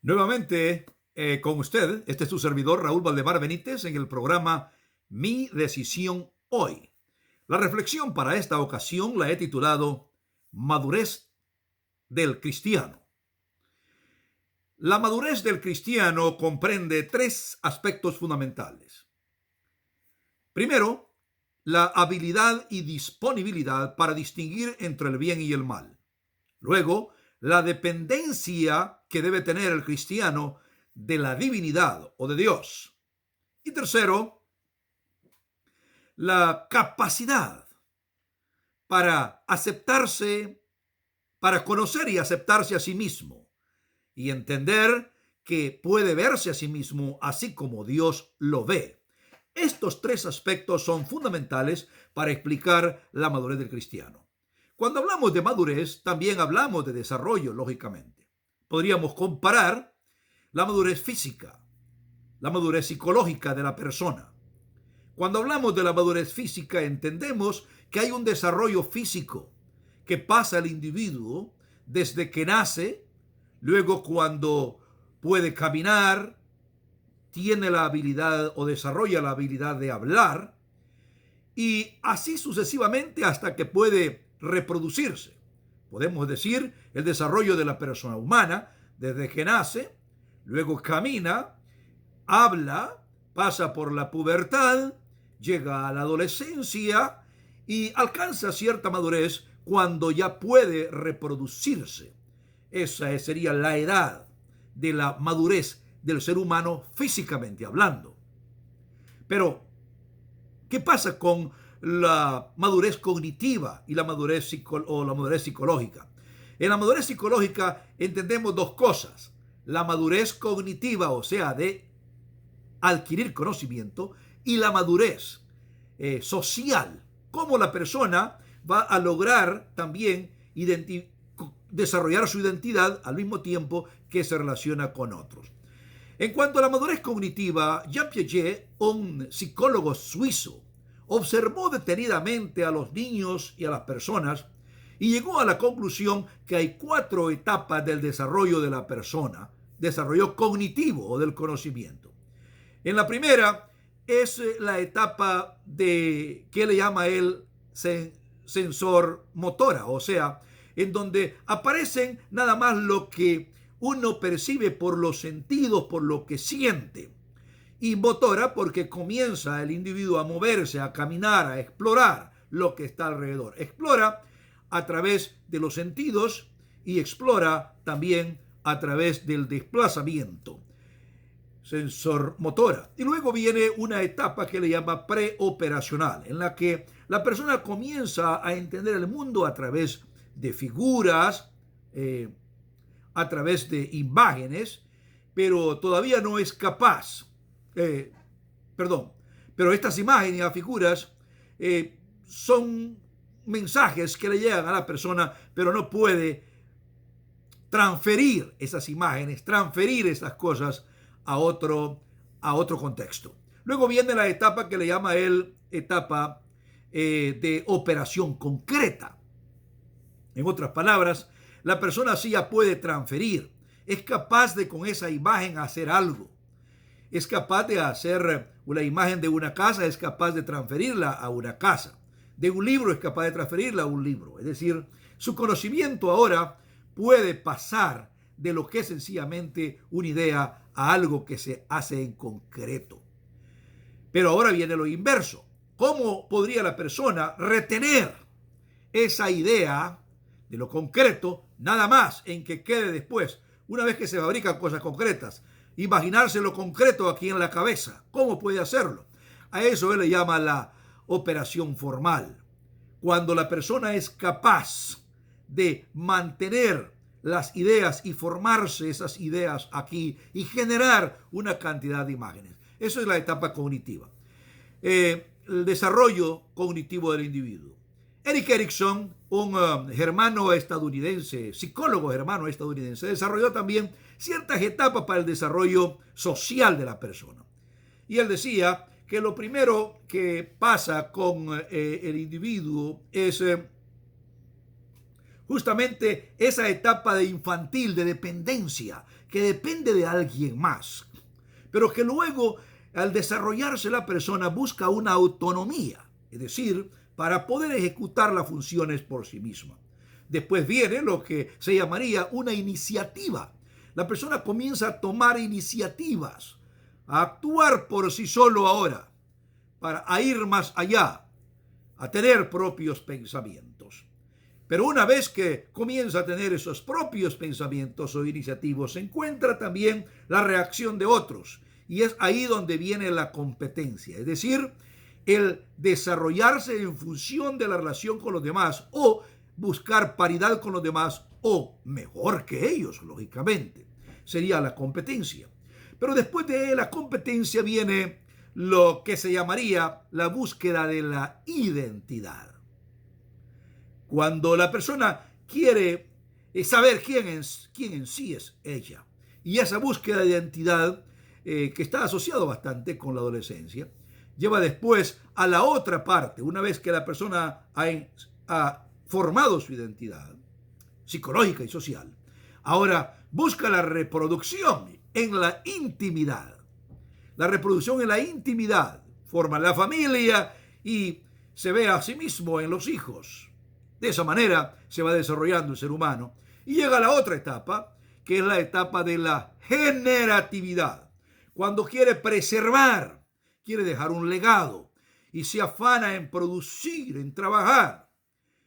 Nuevamente con usted, este es su servidor Raúl Valdemar Benítez en el programa Mi Decisión Hoy. La reflexión para esta ocasión la he titulado Madurez del Cristiano. La madurez del cristiano comprende tres aspectos fundamentales. Primero, la habilidad y disponibilidad para distinguir entre el bien y el mal. Luego, la dependencia que debe tener el cristiano de la divinidad o de Dios. Y tercero, la capacidad para aceptarse, para conocer y aceptarse a sí mismo y entender que puede verse a sí mismo así como Dios lo ve. Estos tres aspectos son fundamentales para explicar la madurez del cristiano. Cuando hablamos de madurez, también hablamos de desarrollo, lógicamente. Podríamos comparar la madurez física, la madurez psicológica de la persona. Cuando hablamos de la madurez física, entendemos que hay un desarrollo físico que pasa el individuo desde que nace, luego cuando puede caminar, tiene la habilidad o desarrolla la habilidad de hablar, y así sucesivamente hasta que puede reproducirse. Podemos decir el desarrollo de la persona humana desde que nace, luego camina, habla, pasa por la pubertad, llega a la adolescencia y alcanza cierta madurez cuando ya puede reproducirse. Esa sería la edad de la madurez del ser humano físicamente hablando. Pero ¿qué pasa con la madurez cognitiva y la madurez psicológica? En la madurez psicológica entendemos dos cosas. La madurez cognitiva, o sea, de adquirir conocimiento, y la madurez social. Cómo la persona va a lograr también desarrollar su identidad al mismo tiempo que se relaciona con otros. En cuanto a la madurez cognitiva, Jean Piaget, un psicólogo suizo, observó detenidamente a los niños y a las personas y llegó a la conclusión que hay 4 etapas del desarrollo de la persona, desarrollo cognitivo o del conocimiento. En la primera es la etapa de, ¿qué le llama él? Sensor motora, o sea, en donde aparecen nada más lo que uno percibe por los sentidos, por lo que siente. Y motora porque comienza el individuo a moverse, a caminar, a explorar lo que está alrededor. Explora a través de los sentidos y explora también a través del desplazamiento. Sensor motora. Y luego viene una etapa que le llama preoperacional, en la que la persona comienza a entender el mundo a través de figuras, a través de imágenes, pero todavía no es capaz, pero estas imágenes y figuras son mensajes que le llegan a la persona, pero no puede transferir esas imágenes, transferir esas cosas a otro contexto. Luego viene la etapa que le llama él etapa de operación concreta. En otras palabras, la persona sí ya puede transferir, es capaz de con esa imagen hacer algo, es capaz de hacer una imagen de una casa, es capaz de transferirla a una casa, de un libro es capaz de transferirla a un libro. Es decir, su conocimiento ahora puede pasar de lo que es sencillamente una idea a algo que se hace en concreto. Pero ahora viene lo inverso. ¿Cómo podría la persona retener esa idea de lo concreto nada más en que quede después, una vez que se fabrican cosas concretas? Imaginarse lo concreto aquí en la cabeza. ¿Cómo puede hacerlo? A eso él le llama la operación formal. Cuando la persona es capaz de mantener las ideas y formarse esas ideas aquí y generar una cantidad de imágenes. Eso es la etapa cognitiva. El desarrollo cognitivo del individuo. Erik Erikson, un germano estadounidense, psicólogo germano estadounidense, desarrolló también ciertas etapas para el desarrollo social de la persona. Y él decía que lo primero que pasa con el individuo es Justamente esa etapa de infantil, de dependencia, que depende de alguien más, pero que luego, al desarrollarse la persona, busca una autonomía, es decir, para poder ejecutar las funciones por sí misma. Después viene lo que se llamaría una iniciativa. La persona comienza a tomar iniciativas, a actuar por sí solo ahora, a ir más allá, a tener propios pensamientos. Pero una vez que comienza a tener esos propios pensamientos o iniciativos, se encuentra también la reacción de otros. Y es ahí donde viene la competencia, es decir, el desarrollarse en función de la relación con los demás o buscar paridad con los demás o mejor que ellos, lógicamente. Sería la competencia. Pero después de la competencia viene lo que se llamaría la búsqueda de la identidad. Cuando la persona quiere saber quién en sí es ella. Y esa búsqueda de identidad, que está asociado bastante con la adolescencia, lleva después a la otra parte. Una vez que la persona ha formado su identidad psicológica y social, ahora busca la reproducción en la intimidad. La reproducción en la intimidad forma la familia y se ve a sí mismo en los hijos. De esa manera se va desarrollando el ser humano y llega a la otra etapa, que es la etapa de la generatividad, cuando quiere preservar, quiere dejar un legado y se afana en producir, en trabajar.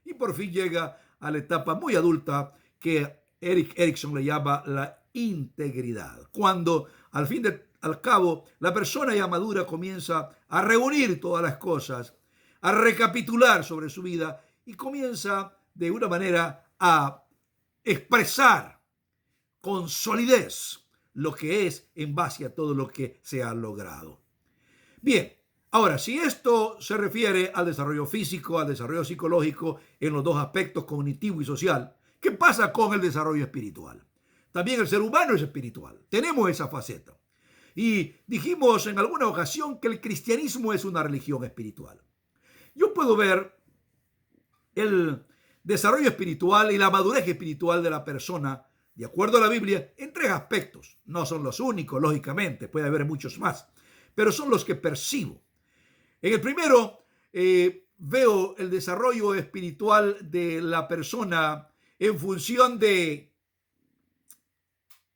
Y por fin llega a la etapa muy adulta que Erik Erikson le llama la integridad, cuando al cabo la persona ya madura comienza a reunir todas las cosas, a recapitular sobre su vida y comienza de una manera a expresar con solidez lo que es en base a todo lo que se ha logrado. Bien, ahora, si esto se refiere al desarrollo físico, al desarrollo psicológico, en los dos aspectos cognitivo y social, ¿qué pasa con el desarrollo espiritual? También el ser humano es espiritual, tenemos esa faceta. Y dijimos en alguna ocasión que el cristianismo es una religión espiritual. Yo puedo ver el desarrollo espiritual y la madurez espiritual de la persona, de acuerdo a la Biblia, en tres aspectos. No son los únicos, lógicamente, puede haber muchos más, pero son los que percibo. En el primero, veo el desarrollo espiritual de la persona en función de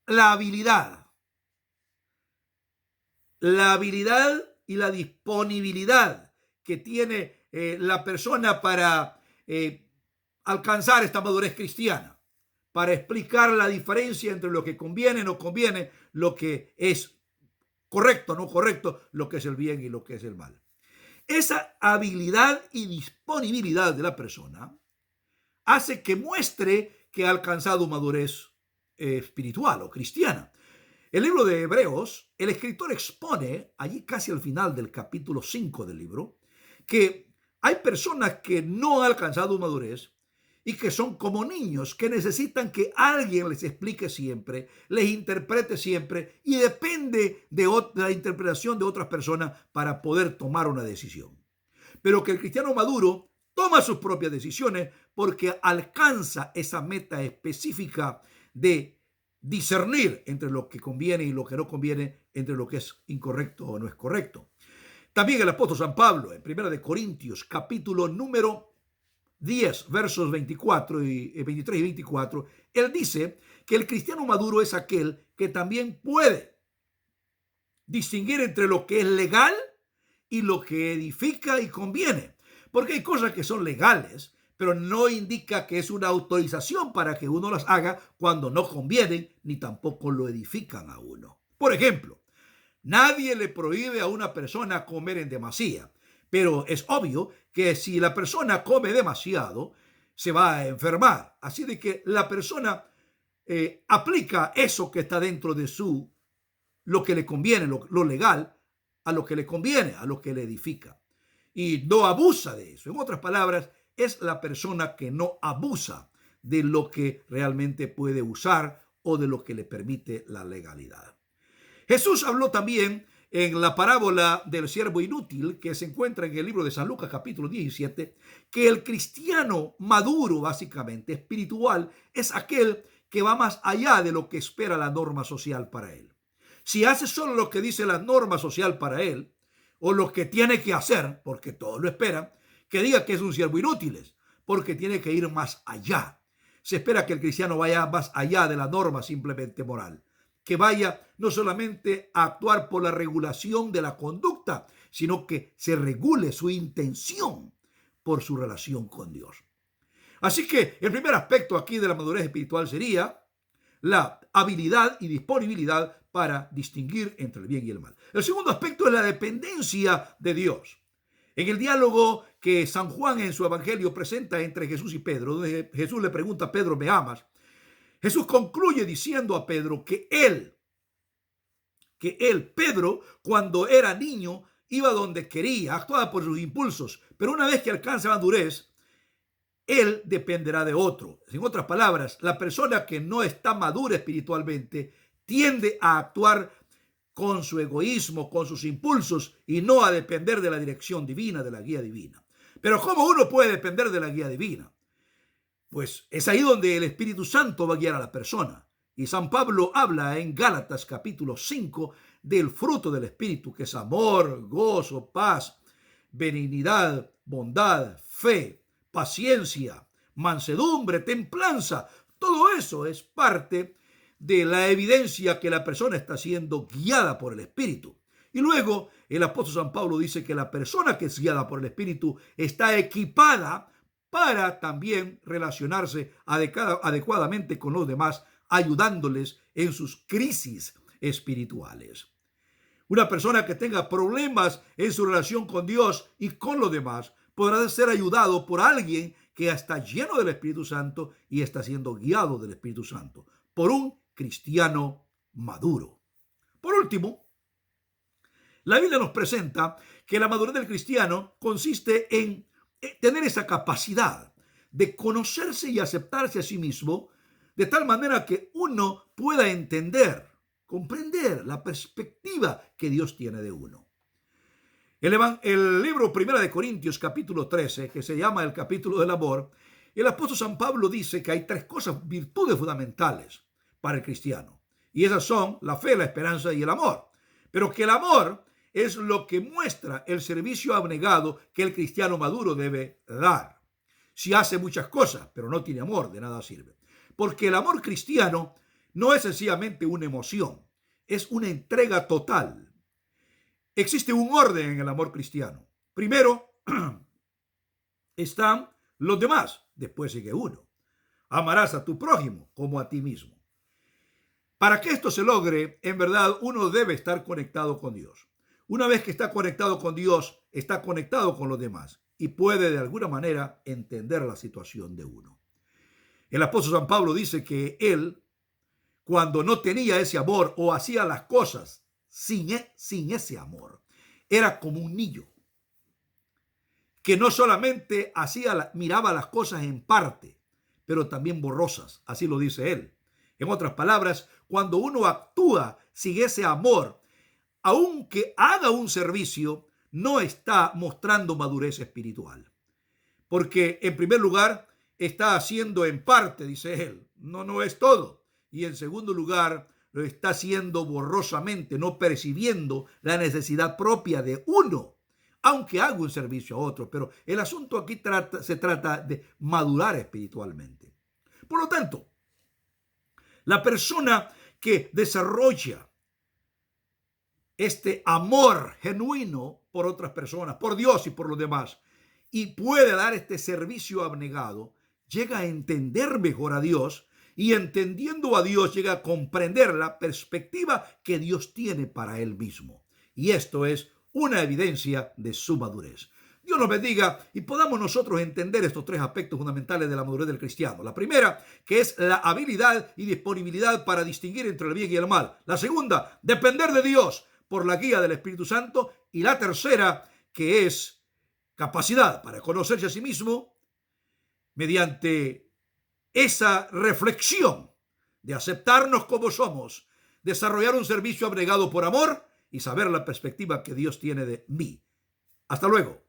la habilidad y la disponibilidad que tiene la persona para alcanzar esta madurez cristiana, para explicar la diferencia entre lo que conviene, no conviene, lo que es correcto, no correcto, lo que es el bien y lo que es el mal. Esa habilidad y disponibilidad de la persona hace que muestre que ha alcanzado madurez espiritual o cristiana. El libro de Hebreos, el escritor expone, allí casi al final del capítulo 5 del libro, que hay personas que no han alcanzado madurez y que son como niños que necesitan que alguien les explique siempre, les interprete siempre y depende de la interpretación de otras personas para poder tomar una decisión. Pero que el cristiano maduro toma sus propias decisiones porque alcanza esa meta específica de discernir entre lo que conviene y lo que no conviene, entre lo que es incorrecto o no es correcto. También el apóstol San Pablo, en 1 Corintios, capítulo número 10, versos 23 y 24, él dice que el cristiano maduro es aquel que también puede distinguir entre lo que es legal y lo que edifica y conviene. Porque hay cosas que son legales, pero no indica que es una autorización para que uno las haga cuando no convienen ni tampoco lo edifican a uno. Por ejemplo, nadie le prohíbe a una persona comer en demasía, pero es obvio que si la persona come demasiado, se va a enfermar. Así de que la persona aplica eso que está dentro de lo que le conviene, lo legal, a lo que le conviene, a lo que le edifica. Y no abusa de eso. En otras palabras, es la persona que no abusa de lo que realmente puede usar o de lo que le permite la legalidad. Jesús habló también en la parábola del siervo inútil, que se encuentra en el libro de San Lucas capítulo 17, que el cristiano maduro, básicamente espiritual, es aquel que va más allá de lo que espera la norma social para él. Si hace solo lo que dice la norma social para él, o lo que tiene que hacer, porque todos lo esperan, que diga que es un siervo inútil, porque tiene que ir más allá. Se espera que el cristiano vaya más allá de la norma simplemente moral, que vaya no solamente a actuar por la regulación de la conducta, sino que se regule su intención por su relación con Dios. Así que el primer aspecto aquí de la madurez espiritual sería la habilidad y disponibilidad para distinguir entre el bien y el mal. El segundo aspecto es la dependencia de Dios. En el diálogo que San Juan en su evangelio presenta entre Jesús y Pedro, donde Jesús le pregunta a Pedro, ¿me amas? Jesús concluye diciendo a Pedro que Pedro, cuando era niño, iba donde quería, actuaba por sus impulsos, pero una vez que alcanza madurez, él dependerá de otro. En otras palabras, la persona que no está madura espiritualmente tiende a actuar con su egoísmo, con sus impulsos y no a depender de la dirección divina, de la guía divina. Pero ¿cómo uno puede depender de la guía divina? Pues es ahí donde el Espíritu Santo va a guiar a la persona. Y San Pablo habla en Gálatas capítulo 5 del fruto del Espíritu, que es amor, gozo, paz, benignidad, bondad, fe, paciencia, mansedumbre, templanza. Todo eso es parte de la evidencia que la persona está siendo guiada por el Espíritu. Y luego el apóstol San Pablo dice que la persona que es guiada por el Espíritu está equipada para también relacionarse adecuadamente con los demás, ayudándoles en sus crisis espirituales. Una persona que tenga problemas en su relación con Dios y con los demás podrá ser ayudado por alguien que está lleno del Espíritu Santo y está siendo guiado del Espíritu Santo, por un cristiano maduro. Por último, la Biblia nos presenta que la madurez del cristiano consiste en tener esa capacidad de conocerse y aceptarse a sí mismo de tal manera que uno pueda entender, comprender la perspectiva que Dios tiene de uno. El libro 1 de Corintios capítulo 13, que se llama el capítulo del amor, el apóstol San Pablo dice que hay tres cosas, virtudes fundamentales para el cristiano. Y esas son la fe, la esperanza y el amor. Pero que el amor es lo que muestra el servicio abnegado que el cristiano maduro debe dar. Si hace muchas cosas, pero no tiene amor, de nada sirve. Porque el amor cristiano no es sencillamente una emoción, es una entrega total. Existe un orden en el amor cristiano. Primero están los demás, después sigue uno. Amarás a tu prójimo como a ti mismo. Para que esto se logre, en verdad, uno debe estar conectado con Dios. Una vez que está conectado con Dios, está conectado con los demás y puede de alguna manera entender la situación de uno. El apóstol San Pablo dice que él, cuando no tenía ese amor o hacía las cosas sin ese amor, era como un niño que no solamente miraba las cosas en parte, pero también borrosas, así lo dice él. En otras palabras, cuando uno actúa sin ese amor, aunque haga un servicio, no está mostrando madurez espiritual. Porque en primer lugar, está haciendo en parte, dice él, no es todo. Y en segundo lugar, lo está haciendo borrosamente, no percibiendo la necesidad propia de uno, aunque haga un servicio a otro. Pero el asunto aquí se trata de madurar espiritualmente. Por lo tanto, la persona que desarrolla este amor genuino por otras personas, por Dios y por los demás, y puede dar este servicio abnegado, llega a entender mejor a Dios, y entendiendo a Dios llega a comprender la perspectiva que Dios tiene para él mismo. Y esto es una evidencia de su madurez. Dios nos bendiga y podamos nosotros entender estos tres aspectos fundamentales de la madurez del cristiano. La primera, que es la habilidad y disponibilidad para distinguir entre el bien y el mal. La segunda, depender de Dios por la guía del Espíritu Santo. Y la tercera, que es capacidad para conocerse a sí mismo mediante esa reflexión de aceptarnos como somos, desarrollar un servicio abnegado por amor y saber la perspectiva que Dios tiene de mí. Hasta luego.